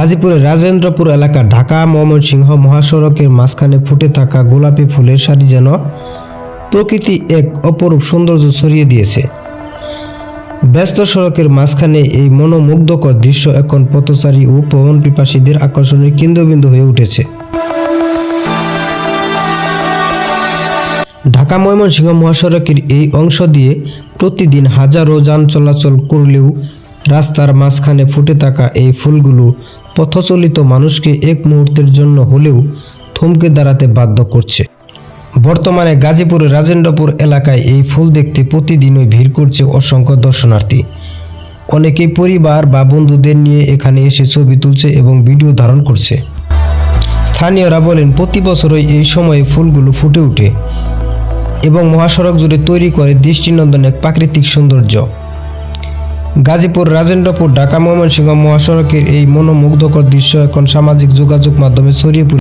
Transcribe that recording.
গাজীপুরের রাজেন্দ্রপুর এলাকা ঢাকা ময়মনসিংহ মহাসড়কের মাঝখানে ফুটে থাকা গোলাপি ফুলের সারি যেন প্রকৃতি এক অপরূপ সৌন্দর্য ছড়িয়ে দিয়েছে। ব্যস্ত সড়কের মাঝখানে এই মনোমুগ্ধকর দৃশ্য এখন পথচারী ও ভ্রমণ পিপাসীদের আকর্ষণের কেন্দ্রবিন্দু হয়ে উঠেছে। ঢাকা ময়মনসিংহ মহাসড়কের এই অংশ দিয়ে প্রতিদিন হাজারো যান চলাচল করলেও রাস্তার মাঝখানে ফুটে থাকা এই ফুলগুলো পথচলিত মানুষকে এক মুহূর্তের জন্য হলেও থমকে দাঁড়াতে বাধ্য করছে। বর্তমানে গাজীপুরের রাজেন্দ্রপুর এলাকায় এই ফুল দেখতে প্রতিদিনই ভিড় করছে অসংখ্য দর্শনার্থী। অনেকেই পরিবার বা বন্ধুদের নিয়ে এখানে এসে ছবি তুলছে এবং ভিডিও ধারণ করছে। স্থানীয়রা বলেন, প্রতি বছরই এই সময়ে ফুলগুলো ফুটে ওঠে এবং মহাসড়ক জুড়ে তৈরি করে দৃষ্টিনন্দন এক প্রাকৃতিক সৌন্দর্য। গাজীপুর রাজেন্দ্রপুর ঢাকা ময়মনসিংহ মহাসড়কের এই মনোমুগ্ধকর দৃশ্য এখন সামাজিক যোগাযোগ মাধ্যমে ছড়িয়ে পড়েছে।